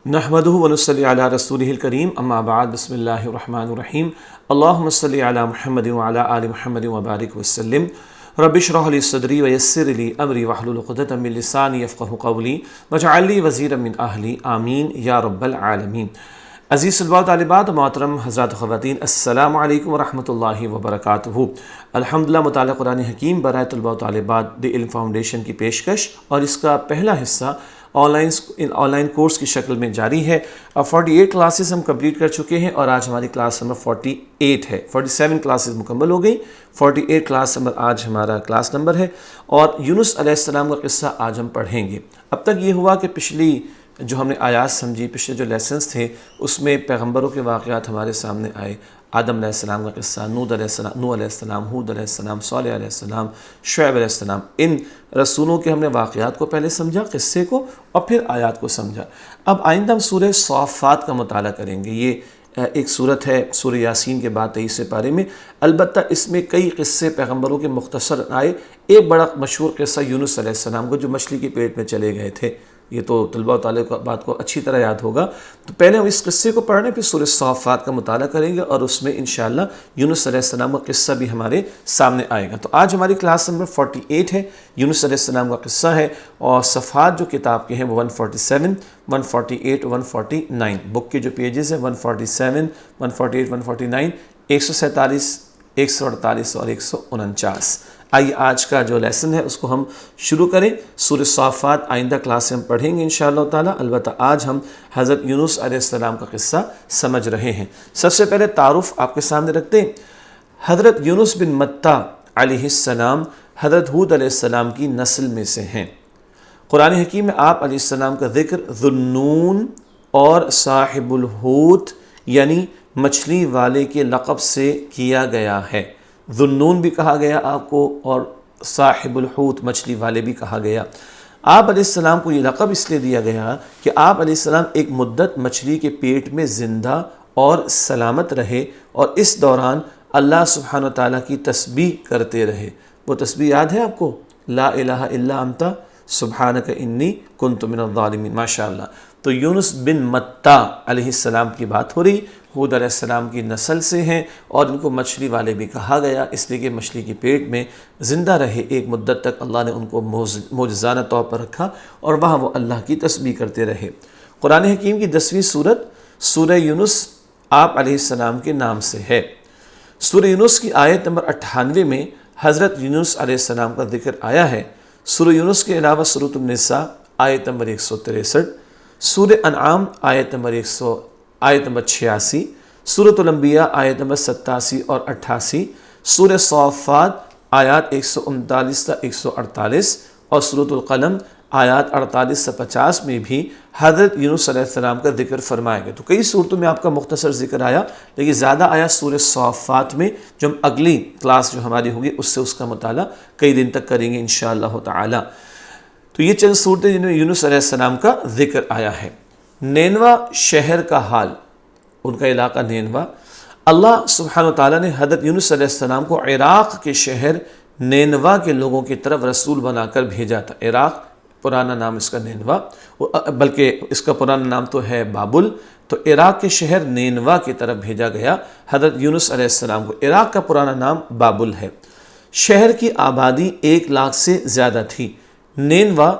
نحمده ونصلي على رسوله الكريم اما بعد بسم الله الرحمن الرحيم اللهم صل على محمد وعلى آل محمد وبارك وسلم رب اشرح لي صدري ويسر لي امري واحلل عقدة من لساني يفقهوا قولي واجعل لي وزيرا من اهلي آمين يا رب العالمين۔ عزیز طلباء و طالبات، محترم حضرات و خواتین، السلام علیکم ورحمۃ اللہ وبرکاتہ۔ الحمدللہ مطالعہ قرآن حکیم برائے طلباء و طالبات دی علم فاؤنڈیشن کی پیشکش، اور اس کا پہلا حصہ آن لائن کورس کی شکل میں جاری ہے۔ اب 48 کلاسز ہم کمپلیٹ کر چکے ہیں، اور آج ہماری کلاس نمبر 48 ہے۔ 47 کلاسز مکمل ہو گئی، 48 کلاس نمبر آج ہمارا کلاس نمبر ہے، اور یونس علیہ السلام کا قصہ آج ہم پڑھیں گے۔ اب تک یہ ہوا کہ پچھلی جو ہم نے آیات سمجھی، پچھلے جو لیسنز تھے، اس میں پیغمبروں کے واقعات ہمارے سامنے آئے۔ آدم علیہ السلام کا قصہ، نوح علیہ السلام، ہود علیہ السلام، صالح علیہ السلام، شعیب علیہ السلام، ان رسولوں کے ہم نے واقعات کو پہلے سمجھا، قصے کو، اور پھر آیات کو سمجھا۔ اب آئندہ ہم سورہ صافات کا مطالعہ کریں گے۔ یہ ایک سورت ہے سورہ یاسین کے بعد 23 پارے میں، البتہ اس میں کئی قصے پیغمبروں کے مختصر آئے۔ ایک بڑا مشہور قصہ یونس علیہ السلام کو، جو مچھلی کے پیٹ میں چلے گئے تھے، یہ تو طلباء و طالبات کو اچھی طرح یاد ہوگا۔ تو پہلے ہم اس قصے کو پڑھنے، پھر سورہ صافات کا مطالعہ کریں گے، اور اس میں انشاءاللہ یونس علیہ السلام کا قصہ بھی ہمارے سامنے آئے گا۔ تو آج ہماری کلاس نمبر 48 ہے، یونس علیہ السلام کا قصہ ہے، اور صفحات جو کتاب کے ہیں وہ 147، 148، 149 بک کے جو پیجز ہیں 147، 148، 149، 147، 148 اور 149۔ آئیے آج کا جو لیسن ہے اس کو ہم شروع کریں۔ سورہ صافات آئندہ کلاس سے ہم پڑھیں گے انشاءاللہ تعالی، البتہ آج ہم حضرت یونس علیہ السلام کا قصہ سمجھ رہے ہیں۔ سب سے پہلے تعارف آپ کے سامنے رکھتے ہیں۔ حضرت یونس بن متہ علیہ السلام حضرت ہود علیہ السلام کی نسل میں سے ہیں۔ قرآن حکیم میں آپ علیہ السلام کا ذکر ذو النون اور صاحب الحوت یعنی مچھلی والے کے لقب سے کیا گیا ہے۔ ذو النون بھی کہا گیا آپ کو، اور صاحب الحوت مچھلی والے بھی کہا گیا۔ آپ علیہ السلام کو یہ لقب اس لیے دیا گیا کہ آپ علیہ السلام ایک مدت مچھلی کے پیٹ میں زندہ اور سلامت رہے، اور اس دوران اللہ سبحانہ وتعالیٰ کی تسبیح کرتے رہے۔ وہ تسبیح یاد ہے آپ کو؟ لا الہ الا انت سبحانک انی کنت من الظالمین۔ ماشاءاللہ۔ تو یونس بن متہ علیہ السلام کی بات ہو رہی، ہود علیہ السلام کی نسل سے ہیں، اور ان کو مچھلی والے بھی کہا گیا اس لیے کہ مچھلی کے پیٹ میں زندہ رہے ایک مدت تک۔ اللہ نے ان کو معجزانہ طور پر رکھا، اور وہاں وہ اللہ کی تسبیح کرتے رہے۔ قرآن حکیم کی 10ویں سورت سورہ یونس آپ علیہ السلام کے نام سے ہے۔ سورہ یونس کی آیت نمبر 98 میں حضرت یونس علیہ السلام کا ذکر آیا ہے۔ سورہ یونس کے علاوہ سورۃ النساء آیت نمبر 163، سورہ انعام آیت نمبر 86، سورۃ الانبیاء آیت نمبر 87 اور 88، سورہ صافات آیات 139 تا 148، اور سورۃ القلم آیات 48 سے 50 میں بھی حضرت یونس علیہ السلام کا ذکر فرمایا گیا۔ تو کئی صورتوں میں آپ کا مختصر ذکر آیا، لیکن زیادہ آیا سورہ صافات میں، جو ہم اگلی کلاس جو ہماری ہوگی اس کا مطالعہ کئی دن تک کریں گے انشاءاللہ تعالی۔ تو یہ چند صورتیں جن میں یونس علیہ السلام کا ذکر آیا ہے۔ نینوا شہر کا حال، ان کا علاقہ نینوا، اللہ سبحانہ وتعالیٰ نے حضرت یونس علیہ السلام کو عراق کے شہر نینوا کے لوگوں کی طرف رسول بنا کر بھیجا تھا۔ عراق پرانا نام اس کا نینوا، بلکہ اس کا پرانا نام تو ہے بابل۔ تو عراق کے شہر نینوا کی طرف بھیجا گیا حضرت یونس علیہ السلام کو۔ عراق کا پرانا نام بابل ہے۔ شہر کی آبادی 1 لاکھ سے زیادہ تھی۔ نینوا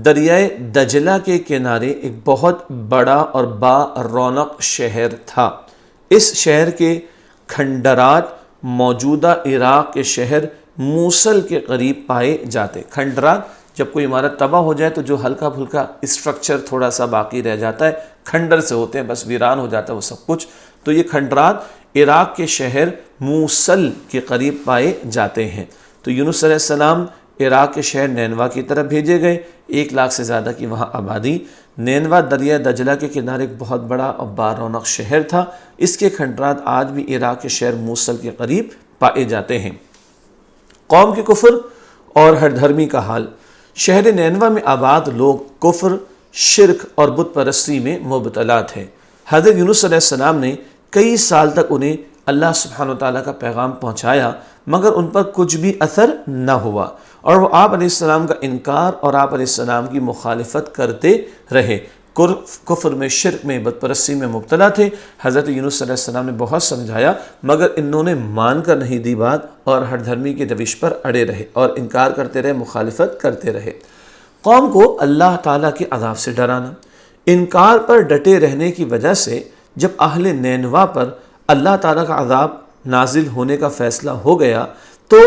دریائے دجلہ کے کنارے ایک بہت بڑا اور با رونق شہر تھا۔ اس شہر کے کھنڈرات موجودہ عراق کے شہر موصل کے قریب پائے جاتے۔ کھنڈرات، جب کوئی عمارت تباہ ہو جائے تو جو ہلکا پھلکا اسٹرکچر تھوڑا سا باقی رہ جاتا ہے، کھنڈر سے ہوتے ہیں، بس ویران ہو جاتا ہے وہ سب کچھ۔ تو یہ کھنڈرات عراق کے شہر موصل کے قریب پائے جاتے ہیں۔ تو یونس علیہ السلام عراق کے شہر نینوا کی طرف بھیجے گئے۔ 1 لاکھ سے زیادہ کی وہاں آبادی۔ نینوا دریائے دجلہ کے کنارے ایک بہت بڑا اور بارونق شہر تھا۔ اس کے کھنڈرات آج بھی عراق کے شہر موصل کے قریب پائے جاتے ہیں۔ قوم کے کفر اور ہر دھرمی کا حال۔ شہر نینوا میں آباد لوگ کفر، شرک اور بت پرستی میں مبتلا تھے۔ حضرت یونس علیہ السلام نے کئی سال تک انہیں اللہ سبحانہ وتعالیٰ کا پیغام پہنچایا، مگر ان پر کچھ بھی اثر نہ ہوا، اور وہ آپ علیہ السلام کا انکار اور آپ علیہ السلام کی مخالفت کرتے رہے۔ کفر میں، شرک میں، بت پرستی میں مبتلا تھے۔ حضرت یونس علیہ السلام نے بہت سمجھایا مگر انہوں نے مان کر نہیں دی بات اور ہر دھرمی کے روش پر اڑے رہے اور انکار کرتے رہے، مخالفت کرتے رہے۔ قوم کو اللہ تعالیٰ کے عذاب سے ڈرانا، انکار پر ڈٹے رہنے کی وجہ سے جب اہل نینوا پر اللہ تعالیٰ کا عذاب نازل ہونے کا فیصلہ ہو گیا تو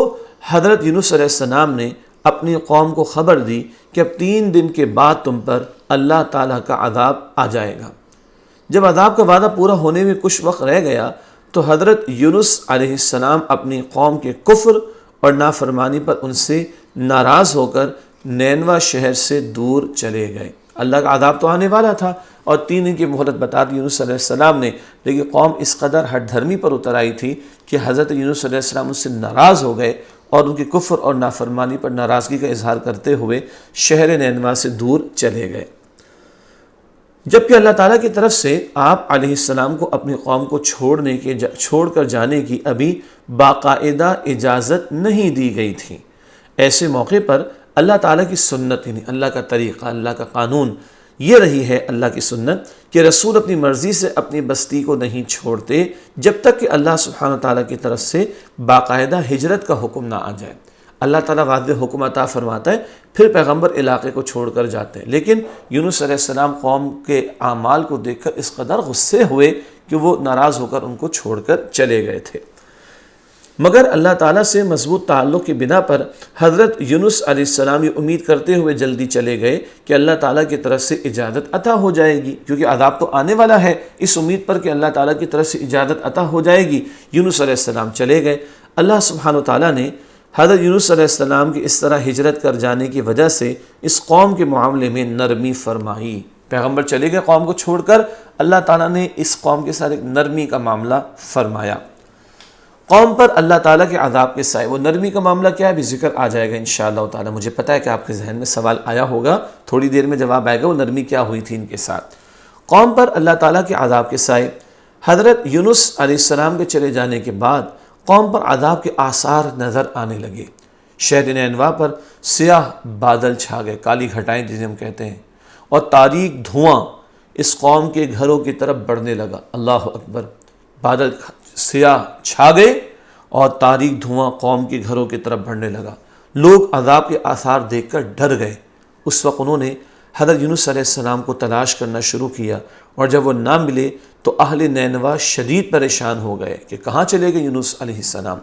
حضرت یونس علیہ السلام نے اپنی قوم کو خبر دی کہ اب 3 دن کے بعد تم پر اللہ تعالیٰ کا عذاب آ جائے گا۔ جب عذاب کا وعدہ پورا ہونے میں کچھ وقت رہ گیا تو حضرت یونس علیہ السلام اپنی قوم کے کفر اور نافرمانی پر ان سے ناراض ہو کر نینوا شہر سے دور چلے گئے۔ اللہ کا عذاب تو آنے والا تھا اور 3 دن کی مہلت بتا دی یونس علیہ السلام نے، لیکن قوم اس قدر ہٹ دھرمی پر اتر آئی تھی کہ حضرت یونس علیہ السلام ان سے ناراض ہو گئے اور ان کی کفر اور نافرمانی پر ناراضگی کا اظہار کرتے ہوئے شہر نینوا سے دور چلے گئے۔ جبکہ اللہ تعالیٰ کی طرف سے آپ علیہ السلام کو اپنی قوم کو چھوڑ کر جانے کی ابھی باقاعدہ اجازت نہیں دی گئی تھی۔ ایسے موقع پر اللہ تعالیٰ کی سنت، یعنی اللہ کا طریقہ، اللہ کا قانون یہ رہی ہے، اللہ کی سنت کہ رسول اپنی مرضی سے اپنی بستی کو نہیں چھوڑتے جب تک کہ اللہ سبحانہ تعالیٰ کی طرف سے باقاعدہ ہجرت کا حکم نہ آ جائے۔ اللہ تعالیٰ واضح حکم عطا فرماتا ہے پھر پیغمبر علاقے کو چھوڑ کر جاتے ہیں، لیکن یونس علیہ السلام قوم کے اعمال کو دیکھ کر اس قدر غصے ہوئے کہ وہ ناراض ہو کر ان کو چھوڑ کر چلے گئے تھے۔ مگر اللہ تعالیٰ سے مضبوط تعلق کی بنا پر حضرت یونس علیہ السلام یہ امید کرتے ہوئے جلدی چلے گئے کہ اللہ تعالیٰ کی طرف سے اجازت عطا ہو جائے گی، کیونکہ عذاب تو آنے والا ہے۔ اس امید پر کہ اللہ تعالیٰ کی طرف سے اجازت عطا ہو جائے گی یونس علیہ السلام چلے گئے۔ اللہ سبحانہ تعالیٰ نے حضرت یونس علیہ السلام کی اس طرح ہجرت کر جانے کی وجہ سے اس قوم کے معاملے میں نرمی فرمائی۔ پیغمبر چلے گئے قوم کو چھوڑ کر، اللہ تعالیٰ نے اس قوم کے ساتھ ایک نرمی کا معاملہ فرمایا۔ قوم پر اللہ تعالیٰ کے عذاب کے سائے، وہ نرمی کا معاملہ کیا ہے بھی ذکر آ جائے گا انشاءاللہ تعالیٰ۔ مجھے پتہ ہے کہ آپ کے ذہن میں سوال آیا ہوگا، تھوڑی دیر میں جواب آئے گا وہ نرمی کیا ہوئی تھی ان کے ساتھ۔ قوم پر اللہ تعالیٰ کے عذاب کے سائے، حضرت یونس علیہ السلام کے چلے جانے کے بعد قوم پر عذاب کے آثار نظر آنے لگے۔ شہر نینوا پر سیاہ بادل چھا گئے، کالی گھٹائیں جسے ہم کہتے ہیں، اور تاریک دھواں اس قوم کے گھروں کی طرف بڑھنے لگا۔ اللہ اکبر! بادل سیاہ چھا گئے اور تاریک دھواں قوم کے گھروں کی طرف بڑھنے لگا۔ لوگ عذاب کے آثار دیکھ کر ڈر گئے۔ اس وقت انہوں نے حضرت یونس علیہ السلام کو تلاش کرنا شروع کیا، اور جب وہ نہ ملے تو اہل نینوا شدید پریشان ہو گئے کہ کہاں چلے گئے یونس علیہ السلام۔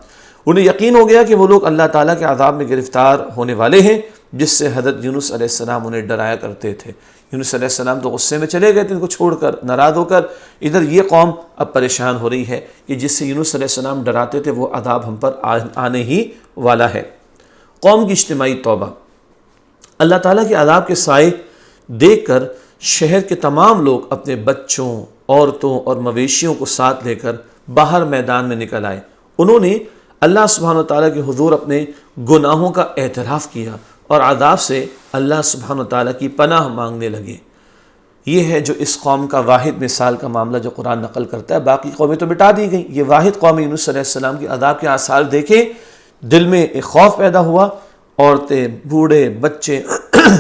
انہیں یقین ہو گیا کہ وہ لوگ اللہ تعالیٰ کے عذاب میں گرفتار ہونے والے ہیں جس سے حضرت یونس علیہ السلام انہیں ڈرایا کرتے تھے۔ یونس علیہ السلام تو غصے میں چلے گئے تھے ان کو چھوڑ کر، ناراض ہو کر۔ ادھر یہ قوم اب پریشان ہو رہی ہے کہ جس سے یونس علیہ السلام ڈراتے تھے وہ عذاب ہم پر آنے ہی والا ہے۔ قوم کی اجتماعی توبہ۔ اللہ تعالیٰ کے عذاب کے سائے دیکھ کر شہر کے تمام لوگ اپنے بچوں، عورتوں اور مویشیوں کو ساتھ لے کر باہر میدان میں نکل آئے۔ انہوں نے اللہ سبحانہ تعالیٰ کے حضور اپنے گناہوں کا اعتراف کیا اور عذاب سے اللہ سبحانہ تعالیٰ کی پناہ مانگنے لگے۔ یہ ہے جو اس قوم کا واحد مثال کا معاملہ جو قرآن نقل کرتا ہے۔ باقی قومیں تو مٹا دی گئیں، یہ واحد قوم یونس علیہ السلام کی عذاب کے آثار دیکھے دل میں ایک خوف پیدا ہوا۔ عورتیں، بوڑھے، بچے،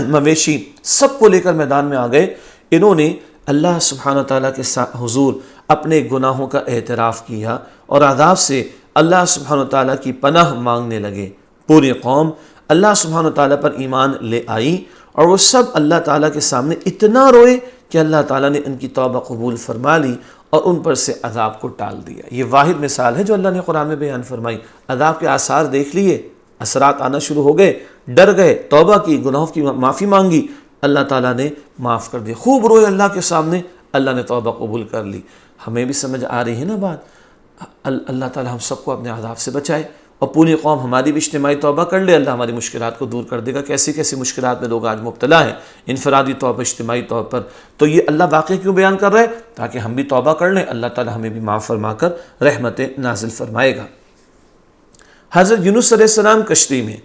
مویشی سب کو لے کر میدان میں آ گئے۔ انہوں نے اللہ سبحانہ تعالیٰ کے حضور اپنے گناہوں کا اعتراف کیا اور عذاب سے اللہ سبحانہ تعالیٰ کی پناہ مانگنے لگے۔ پوری قوم اللہ سبحانہ تعالیٰ پر ایمان لے آئی اور وہ سب اللہ تعالیٰ کے سامنے اتنا روئے کہ اللہ تعالیٰ نے ان کی توبہ قبول فرما لی اور ان پر سے عذاب کو ٹال دیا۔ یہ واحد مثال ہے جو اللہ نے قرآن میں بیان فرمائی۔ عذاب کے آثار دیکھ لیے، اثرات آنا شروع ہو گئے، ڈر گئے، توبہ کی، گناہوں کی معافی مانگی، اللہ تعالیٰ نے معاف کر دیا۔ خوب روئے اللہ کے سامنے، اللہ نے توبہ قبول کر لی۔ ہمیں بھی سمجھ آ رہی ہے نا بات؟ اللہ تعالیٰ ہم سب کو اپنے عذاب سے بچائے اور پوری قوم ہماری بھی اجتماعی توبہ کر لے، اللہ ہماری مشکلات کو دور کر دے گا۔ کیسی کیسی مشکلات میں لوگ آج مبتلا ہیں، انفرادی طور پر، اجتماعی طور پر۔ تو یہ اللہ واقعہ کیوں بیان کر رہے ہیں؟ تاکہ ہم بھی توبہ کر لیں، اللہ تعالیٰ ہمیں بھی معاف فرما کر رحمت نازل فرمائے گا۔ حضرت یونس علیہ السلام کشتی میں۔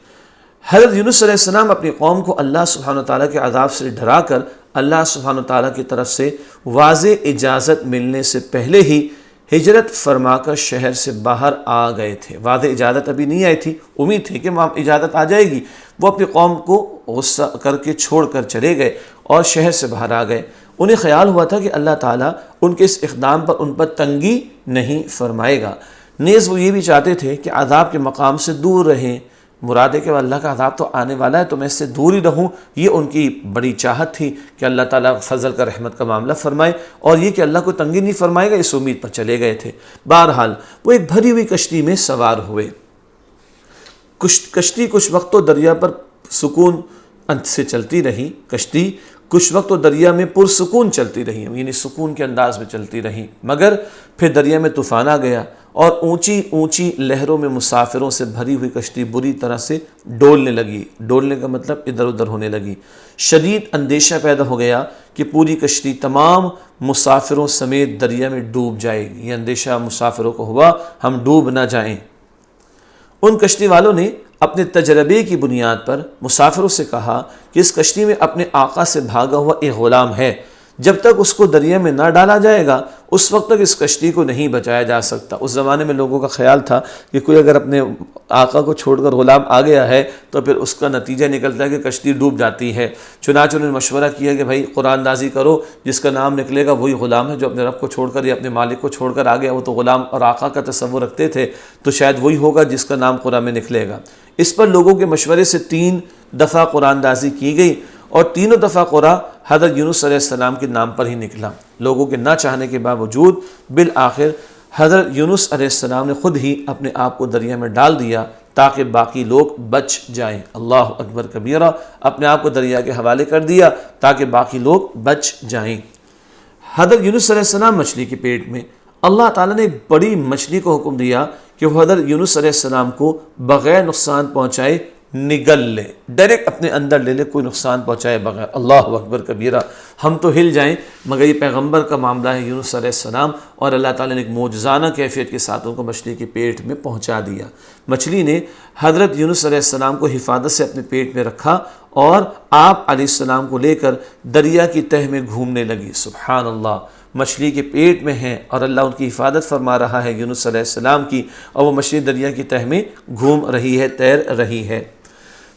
حضرت یونس علیہ السلام اپنی قوم کو اللہ سبحانہ تعالیٰ کے عذاب سے ڈرا کر اللہ سبحانہ تعالیٰ کی طرف سے واضح اجازت ملنے سے پہلے ہی ہجرت فرما کر شہر سے باہر آ گئے تھے۔ واضح اجازت ابھی نہیں آئی تھی، امید تھی کہ اجازت آ جائے گی۔ وہ اپنی قوم کو غصہ کر کے چھوڑ کر چلے گئے اور شہر سے باہر آ گئے۔ انہیں خیال ہوا تھا کہ اللہ تعالیٰ ان کے اس اقدام پر ان پر تنگی نہیں فرمائے گا۔ نیز وہ یہ بھی چاہتے تھے کہ عذاب کے مقام سے دور رہیں، مراد ہے کہ اللہ کا عذاب تو آنے والا ہے تو میں اس سے دور ہی رہوں، یہ ان کی بڑی چاہت تھی کہ اللہ تعالیٰ فضل کا رحمت کا معاملہ فرمائے، اور یہ کہ اللہ کو تنگی نہیں فرمائے گا اس امید پر چلے گئے تھے۔ بہرحال وہ ایک بھری ہوئی کشتی میں سوار ہوئے۔ کشتی کچھ وقت تو دریا پر سکون سے چلتی رہی، کشتی کچھ وقت تو دریا میں پرسکون چلتی رہی، یعنی سکون کے انداز میں چلتی رہی، مگر پھر دریا میں طوفان آ گیا اور اونچی اونچی لہروں میں مسافروں سے بھری ہوئی کشتی بری طرح سے ڈولنے لگی۔ ڈولنے کا مطلب ادھر ادھر ہونے لگی۔ شدید اندیشہ پیدا ہو گیا کہ پوری کشتی تمام مسافروں سمیت دریا میں ڈوب جائے گی۔ یہ اندیشہ مسافروں کو ہوا ہم ڈوب نہ جائیں۔ ان کشتی والوں نے اپنے تجربے کی بنیاد پر مسافروں سے کہا کہ اس کشتی میں اپنے آقا سے بھاگا ہوا ایک غلام ہے، جب تک اس کو دریا میں نہ ڈالا جائے گا اس وقت تک اس کشتی کو نہیں بچایا جا سکتا۔ اس زمانے میں لوگوں کا خیال تھا کہ کوئی اگر اپنے آقا کو چھوڑ کر غلام آ گیا ہے تو پھر اس کا نتیجہ نکلتا ہے کہ کشتی ڈوب جاتی ہے۔ چنانچہ انہوں نے مشورہ کیا کہ بھائی قرآن اندازی کرو، جس کا نام نکلے گا وہی غلام ہے، جو اپنے رب کو چھوڑ کر یا اپنے مالک کو چھوڑ کر آ گیا۔ وہ تو غلام اور آقا کا تصور رکھتے تھے، تو شاید وہی ہوگا جس کا نام قرآن میں نکلے گا۔ اس پر لوگوں کے مشورے سے 3 دفعہ قرآن اندازی کی گئی اور تینوں دفعہ قرآن حضرت یونس علیہ السلام کے نام پر ہی نکلا۔ لوگوں کے نہ چاہنے کے باوجود بالآخر حضرت یونس علیہ السلام نے خود ہی اپنے آپ کو دریا میں ڈال دیا تاکہ باقی لوگ بچ جائیں۔ اللہ اکبر کبیرہ، اپنے آپ کو دریا کے حوالے کر دیا تاکہ باقی لوگ بچ جائیں۔ حضرت یونس علیہ السلام مچھلی کے پیٹ میں، اللہ تعالیٰ نے ایک بڑی مچھلی کو حکم دیا کہ وہ حضرت یونس علیہ السلام کو بغیر نقصان پہنچائے نگل لے، ڈائریکٹ اپنے اندر لے لے، کوئی نقصان پہنچائے بغیر۔ اللہ اکبر کبیرہ، ہم تو ہل جائیں مگر یہ پیغمبر کا معاملہ ہے یونس علیہ السلام، اور اللہ تعالیٰ نے ایک معجزانہ کیفیت کے ساتھ ان کو مچھلی کے پیٹ میں پہنچا دیا۔ مچھلی نے حضرت یونس علیہ السلام کو حفاظت سے اپنے پیٹ میں رکھا اور آپ علیہ السلام کو لے کر دریا کی تہہ میں گھومنے لگی۔ سبحان اللہ، مچھلی کے پیٹ میں ہیں اور اللہ ان کی حفاظت فرما رہا ہے یونس علیہ السلام کی، اور وہ مچھلی دریا کی تہہ میں گھوم رہی ہے، تیر رہی ہے۔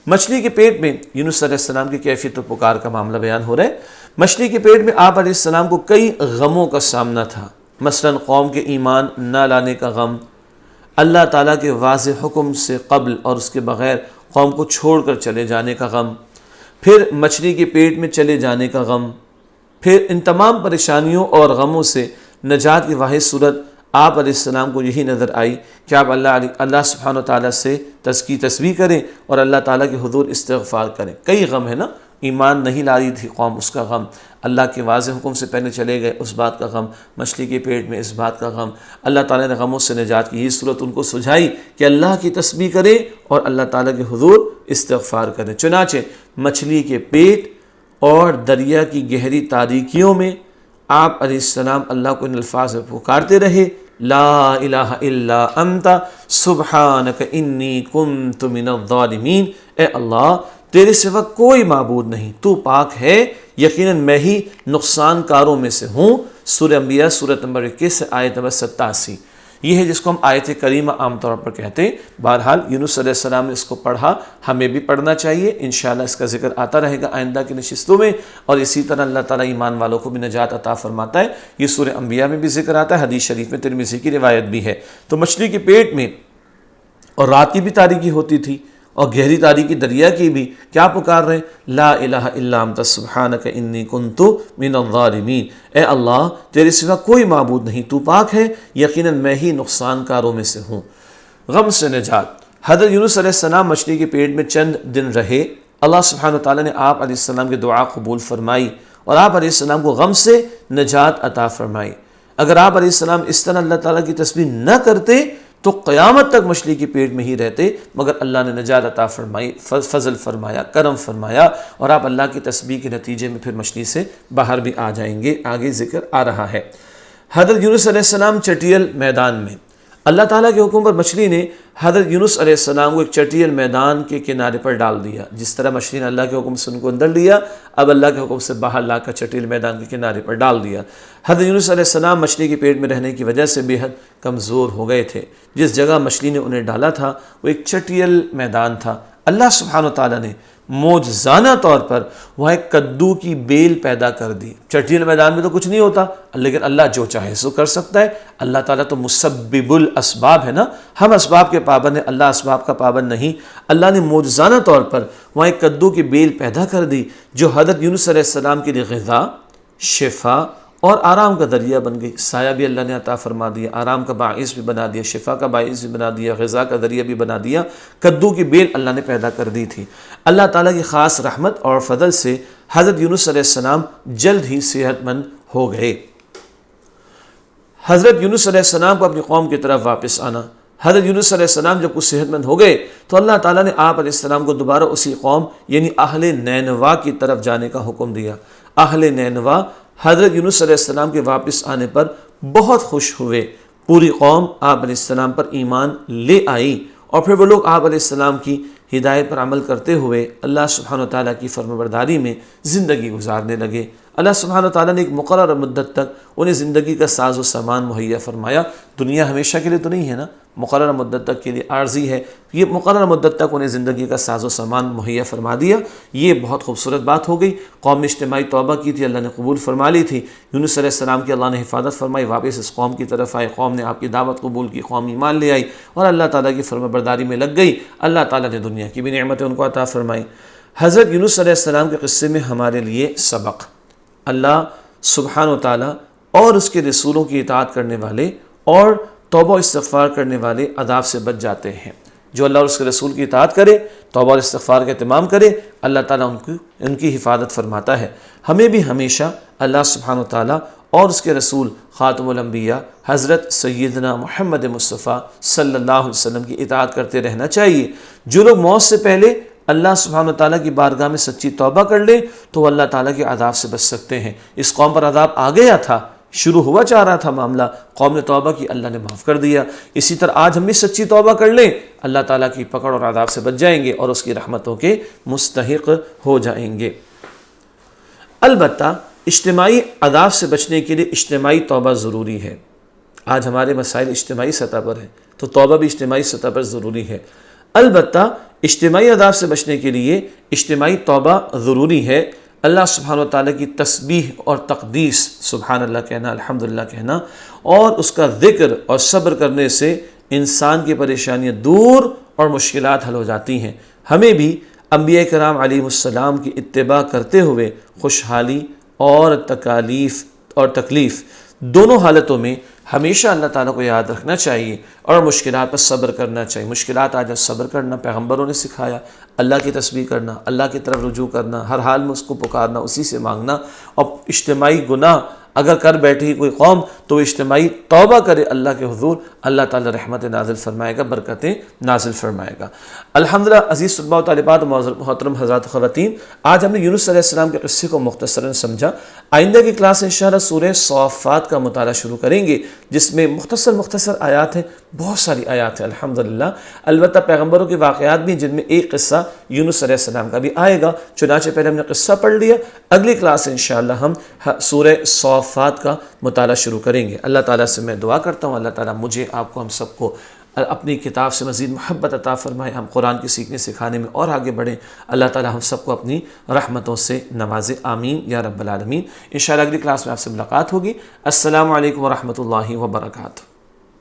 مچھلی کے پیٹ میں یونس علیہ السلام کی کیفیت و پکار کا معاملہ بیان ہو رہا ہے۔ مچھلی کے پیٹ میں آپ علیہ السلام کو کئی غموں کا سامنا تھا، مثلا قوم کے ایمان نہ لانے کا غم، اللہ تعالیٰ کے واضح حکم سے قبل اور اس کے بغیر قوم کو چھوڑ کر چلے جانے کا غم، پھر مچھلی کے پیٹ میں چلے جانے کا غم۔ پھر ان تمام پریشانیوں اور غموں سے نجات کی واحد صورت آپ علیہ السلام کو یہی نظر آئی کہ آپ اللہ سبحانہ وتعالیٰ سے تسبیح کریں اور اللہ تعالیٰ کے حضور استغفار کریں۔ کئی غم ہے نا، ایمان نہیں لا رہی تھی قوم، اس کا غم، اللہ کے واضح حکم سے پہلے چلے گئے اس بات کا غم، مچھلی کے پیٹ میں اس بات کا غم۔ اللہ تعالیٰ نے غموں سے نجات کی یہ صورت ان کو سجھائی کہ اللہ کی تسبیح کریں اور اللہ تعالیٰ کے حضور استغفار کریں۔ چنانچہ مچھلی کے پیٹ اور دریا کی گہری تاریکیوں میں آپ علیہ السلام اللہ کو ان الفاظ میں پکارتے رہے، لا الہ الا انت سبحانک انی کنت من الظالمین۔ اے اللہ، تیرے سوا کوئی معبود نہیں، تو پاک ہے، یقیناً میں ہی نقصان کاروں میں سے ہوں۔ سورہ انبیاء سورۃ نمبر 21 آیت نمبر 87، یہ ہے جس کو ہم آیت کریمہ عام طور پر کہتے ہیں۔ بہرحال یونس علیہ السلام نے اس کو پڑھا، ہمیں بھی پڑھنا چاہیے، انشاءاللہ اس کا ذکر آتا رہے گا آئندہ کی نشستوں میں، اور اسی طرح اللہ تعالیٰ ایمان والوں کو بھی نجات عطا فرماتا ہے۔ یہ سورہ انبیاء میں بھی ذکر آتا ہے، حدیث شریف میں ترمذی کی روایت بھی ہے۔ تو مچھلی کے پیٹ میں اور رات کی بھی تاریکی ہوتی تھی اور گہری تاریکی دریا کی بھی، کیا پکار رہے ہیں؟ لا الہ الا انت سبحانک انی کنت من الظالمین۔ اے اللہ، تیرے سوا کوئی معبود نہیں، تو پاک ہے، یقیناً میں ہی نقصان کاروں میں سے ہوں۔ غم سے نجات۔ حضرت یونس علیہ السلام مچھلی کے پیٹ میں چند دن رہے، اللہ سبحانہ وتعالیٰ نے آپ علیہ السلام کی دعا قبول فرمائی اور آپ علیہ السلام کو غم سے نجات عطا فرمائی۔ اگر آپ علیہ السلام اس طرح اللہ تعالیٰ کی تسبیح نہ کرتے تو قیامت تک مچھلی کے پیٹ میں ہی رہتے، مگر اللہ نے نجات عطا فرمائی، فضل فرمایا، کرم فرمایا، اور آپ اللہ کی تسبیح کے نتیجے میں پھر مچھلی سے باہر بھی آ جائیں گے، آگے ذکر آ رہا ہے۔ حضرت یونس علیہ السلام چٹیل میدان میں، اللہ تعالیٰ کے حکم پر مچھلی نے حضرت یونس علیہ السلام کو ایک چٹیل میدان کے کنارے پر ڈال دیا۔ جس طرح مچھلی نے اللہ کے حکم سے ان کو اندر لیا، اب اللہ کے حکم سے باہر لا کر چٹیل میدان کے کنارے پر ڈال دیا۔ حضرت یونس علیہ السلام مچھلی کے پیٹ میں رہنے کی وجہ سے بے حد کمزور ہو گئے تھے۔ جس جگہ مچھلی نے انہیں ڈالا تھا وہ ایک چٹیل میدان تھا۔ اللہ سبحانہ وتعالیٰ نے معجزانہ طور پر وہاں ایک کدو کی بیل پیدا کر دی۔ چٹیل میدان میں تو کچھ نہیں ہوتا، لیکن اللہ جو چاہے سو کر سکتا ہے۔ اللہ تعالیٰ تو مسبب الاسباب ہے نا، ہم اسباب کے پابند ہیں، اللہ اسباب کا پابند نہیں۔ اللہ نے معجزانہ طور پر وہاں ایک کدو کی بیل پیدا کر دی جو حضرت یونس علیہ السلام کے لیے غذا، شفا اور آرام کا ذریعہ بن گئی۔ سایہ بھی اللہ نے عطا فرما دیا، آرام کا باعث بھی بنا دیا، شفا کا باعث بھی بنا دیا، غذا کا ذریعہ بھی بنا دیا۔ کدو کی بیل اللہ نے پیدا کر دی تھی۔ اللہ تعالیٰ کی خاص رحمت اور فضل سے حضرت یونس علیہ السلام جلد ہی صحت مند ہو گئے۔ حضرت یونس علیہ السلام کو اپنی قوم کی طرف واپس آنا۔ حضرت یونس علیہ السلام جب کچھ صحت مند ہو گئے تو اللہ تعالیٰ نے آپ علیہ السلام کو دوبارہ اسی قوم یعنی اہل نینوا کی طرف جانے کا حکم دیا۔ اہل نینوا حضرت یونس علیہ السلام کے واپس آنے پر بہت خوش ہوئے۔ پوری قوم آپ علیہ السلام پر ایمان لے آئی اور پھر وہ لوگ آپ علیہ السلام کی ہدایت پر عمل کرتے ہوئے اللہ سبحانہ و تعالیٰ کی فرمانبرداری میں زندگی گزارنے لگے۔ اللہ سبحانہ و تعالیٰ نے ایک مقررہ مدت تک انہیں زندگی کا ساز و سامان مہیا فرمایا۔ دنیا ہمیشہ کے لیے تو نہیں ہے نا، مقررہ مدت تک کے لیے عارضی ہے۔ یہ مقررہ مدت تک انہیں زندگی کا ساز و سامان مہیا فرما دیا۔ یہ بہت خوبصورت بات ہو گئی۔ قوم نے اجتماعی توبہ کی تھی، اللہ نے قبول فرما لی تھی۔ یونس علیہ السلام کی اللہ نے حفاظت فرمائی، واپس اس قوم کی طرف آئے، قوم نے آپ کی دعوت قبول کی، قوم ایمان لے آئی اور اللہ تعالیٰ کی فرمانبرداری میں لگ گئی۔ اللہ تعالیٰ نے دنیا کی بھی نعمتیں ان کو عطا فرمائی۔ حضرت یونس علیہ السلام کے قصے میں ہمارے لیے سبق، اللہ سبحانہ و تعالیٰ اور اس کے رسولوں کی اطاعت کرنے والے اور توبہ و استغفار کرنے والے عذاب سے بچ جاتے ہیں۔ جو اللہ اور اس کے رسول کی اطاعت کرے، توبہ اور استغفار کا اہتمام کرے، اللہ تعالیٰ ان کی حفاظت فرماتا ہے۔ ہمیں بھی ہمیشہ اللہ سبحانہ و تعالیٰ اور اس کے رسول خاتم الانبیاء حضرت سیدنا محمد مصطفیٰ صلی اللہ علیہ وسلم کی اطاعت کرتے رہنا چاہیے۔ جو لوگ موت سے پہلے اللہ سبحانہ وتعالیٰ کی بارگاہ میں سچی توبہ کر لیں تو وہ اللہ تعالیٰ کے عذاب سے بچ سکتے ہیں۔ اس قوم پر عذاب آ گیا تھا، شروع ہوا چاہ رہا تھا معاملہ، قوم نے توبہ کی، اللہ نے معاف کر دیا۔ اسی طرح آج ہم بھی سچی توبہ کر لیں، اللہ تعالیٰ کی پکڑ اور عذاب سے بچ جائیں گے اور اس کی رحمتوں کے مستحق ہو جائیں گے۔ البتہ اجتماعی عذاب سے بچنے کے لیے اجتماعی توبہ ضروری ہے۔ آج ہمارے مسائل اجتماعی سطح پر ہیں تو توبہ بھی اجتماعی سطح پر ضروری ہے۔ البتہ اجتماعی عذاب سے بچنے کے لیے اجتماعی توبہ ضروری ہے۔ اللہ سبحانہ وتعالیٰ کی تسبیح اور تقدیس، سبحان اللہ کہنا، الحمدللہ کہنا اور اس کا ذکر اور صبر کرنے سے انسان کی پریشانیاں دور اور مشکلات حل ہو جاتی ہیں۔ ہمیں بھی انبیاء کرام علیہ السلام کی اتباع کرتے ہوئے خوشحالی اور تکالیف اور تکلیف دونوں حالتوں میں ہمیشہ اللہ تعالیٰ کو یاد رکھنا چاہیے اور مشکلات پر صبر کرنا چاہیے۔ مشکلات آ جائے صبر کرنا پیغمبروں نے سکھایا، اللہ کی تسبیح کرنا، اللہ کی طرف رجوع کرنا، ہر حال میں اس کو پکارنا، اسی سے مانگنا۔ اور اجتماعی گناہ اگر کر بیٹھی کوئی قوم تو اجتماعی توبہ کرے اللہ کے حضور، اللہ تعالیٰ رحمت نازل فرمائے گا، برکتیں نازل فرمائے گا۔ الحمدللہ عزیز طلباء و طالبات محترم حضرات خواتین، آج ہم نے یونس علیہ السلام کے قصے کو مختصراً سمجھا۔ آئندہ کی کلاس انشاءاللہ سورہ صافات کا مطالعہ شروع کریں گے جس میں مختصر آیات ہیں، بہت ساری آیات ہیں الحمدللہ۔ البتہ پیغمبروں کے واقعات بھی جن میں ایک قصہ یونس علیہ السلام کا بھی آئے گا، چنانچہ پہلے ہم نے قصہ پڑھ لیا، اگلی کلاس انشاءاللہ ہم سورہ صافات کا مطالعہ شروع کریں گے۔ اللہ تعالیٰ سے میں دعا کرتا ہوں اللہ تعالیٰ مجھے، آپ کو، ہم سب کو اپنی کتاب سے مزید محبت عطا فرمائے، ہم قرآن کی سیکھنے سکھانے میں اور آگے بڑھیں۔ اللہ تعالیٰ ہم سب کو اپنی رحمتوں سے نوازے، آمین یا رب العالمین۔ انشاءاللہ اگلی کلاس میں آپ سے ملاقات ہوگی۔ السلام علیکم ورحمۃ اللہ وبرکاتہ۔